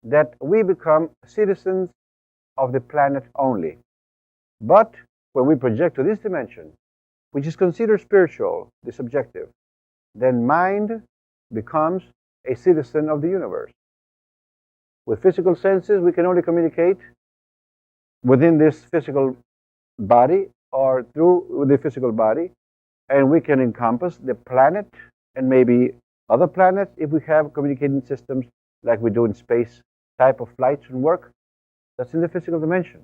that we become citizens of the planet only. But when we project to this dimension, which is considered spiritual, the subjective, then mind becomes a citizen of the universe. With physical senses, we can only communicate within this physical body or through the physical body, and we can encompass the planet and maybe other planets if we have communicating systems like we do in space type of flights and work. That's in the physical dimension.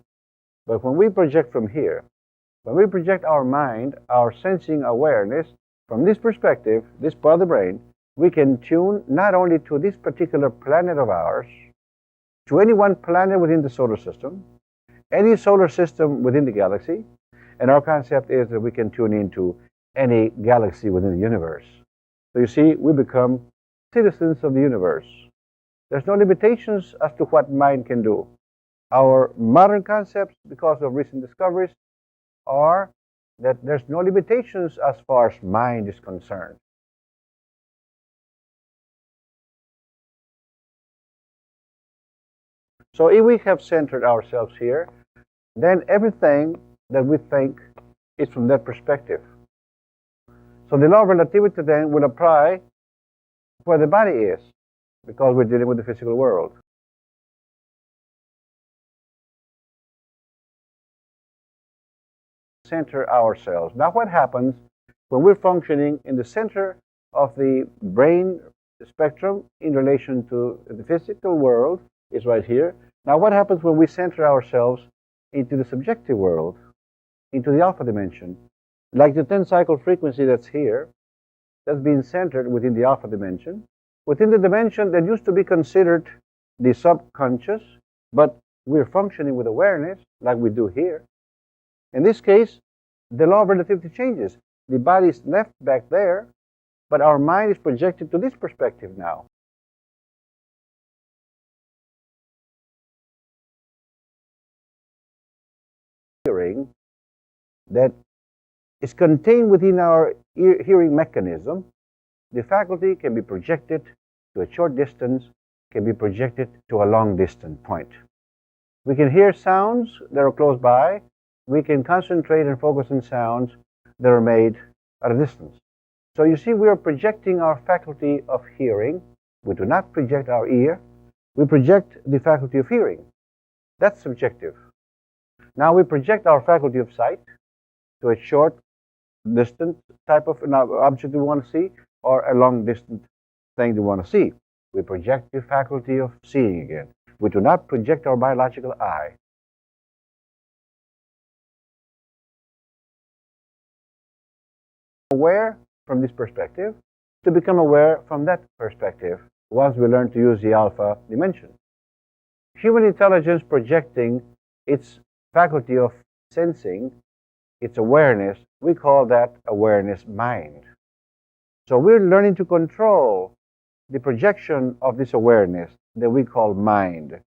But when we project from here, when we project our mind, our sensing awareness from this perspective, this part of the brain, we can tune not only to this particular planet of ours, to any one planet within the solar system, any solar system within the galaxy, and our concept is that we can tune into any galaxy within the universe. So you see, we become citizens of the universe. There's no limitations as to what mind can do. Our modern concepts, because of recent discoveries, are that there's no limitations as far as mind is concerned. So if we have centered ourselves here, then everything that we think is from that perspective. So the law of relativity then will apply where the body is, because we're dealing with the physical world. Center ourselves. Now what happens when we're functioning in the center of the brain spectrum in relation to the physical world is right here. Now what happens when we center ourselves into the subjective world, into the alpha dimension? Like the 10-cycle frequency that's here, that's being centered within the alpha dimension, within the dimension that used to be considered the subconscious, but we're functioning with awareness like we do here. In this case, the law of relativity changes. The body is left back there, but our mind is projected to this perspective now. Hearing that is contained within our hearing mechanism. The faculty can be projected to a short distance, can be projected to a long distant point. We can hear sounds that are close by. We can concentrate and focus on sounds that are made at a distance. So you see, we are projecting our faculty of hearing. We do not project our ear. We project the faculty of hearing. That's subjective. Now we project our faculty of sight to a short, distant type of object we want to see, or a long, distant thing we want to see. We project the faculty of seeing again. We do not project our biological eye. Aware from this perspective to become aware from that perspective once we learn to use the alpha dimension. Human intelligence projecting its faculty of sensing, its awareness, we call that awareness mind. So we're learning to control the projection of this awareness that we call mind.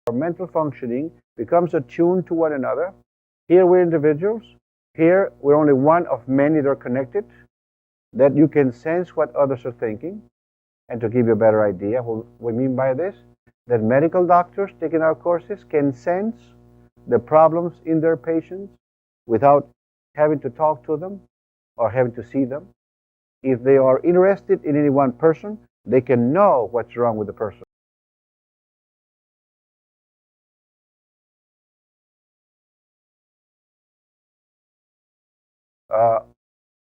Our mental functioning becomes attuned to one another. Here we're individuals. Here we're only one of many that are connected, that you can sense what others are thinking. And to give you a better idea what we mean by this, that medical doctors taking our courses can sense the problems in their patients without having to talk to them or having to see them. If they are interested in any one person, they can know what's wrong with the person.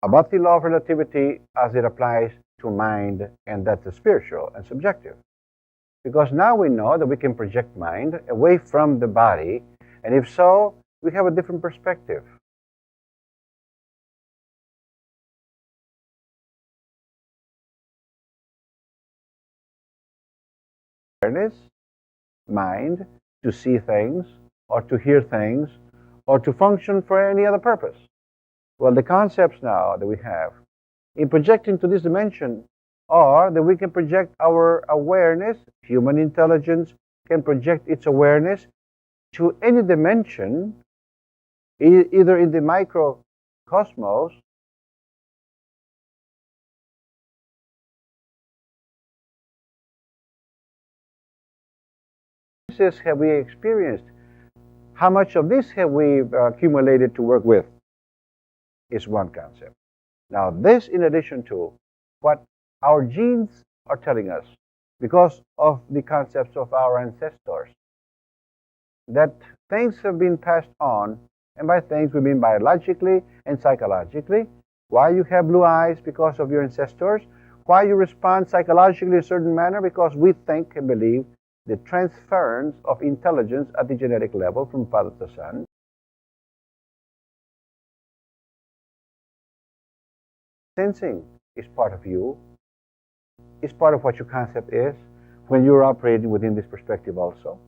About the law of relativity as it applies to mind, and that's the spiritual and subjective. Because now we know that we can project mind away from the body, and if so, we have a different perspective. Awareness, mind, to see things, or to hear things, or to function for any other purpose. Well, the concepts now that we have in projecting to this dimension are that we can project our awareness. Human intelligence can project its awareness to any dimension, either in the microcosmos experiences have we experienced? How much of this have we accumulated to work with? Is one concept. Now, this in addition to what our genes are telling us because of the concepts of our ancestors, that things have been passed on, and by things we mean biologically and psychologically. Why you have blue eyes? Because of your ancestors. Why you respond psychologically in a certain manner? Because we think and believe the transference of intelligence at the genetic level from father to son. Sensing is part of you, is part of what your concept is when you're operating within this perspective also.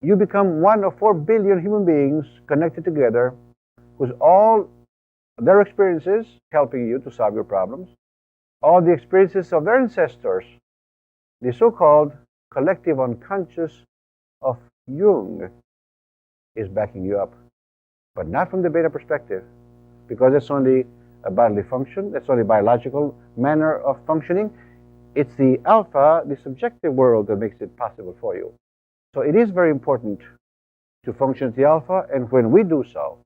You become one of 4 billion human beings connected together whose all their experiences helping you to solve your problems, all the experiences of their ancestors, the so-called collective unconscious of Jung is backing you up, but not from the beta perspective, because it's only a bodily function, it's only a biological manner of functioning. It's the alpha, the subjective world, that makes it possible for you. So it is very important to function at the alpha, and when we do so,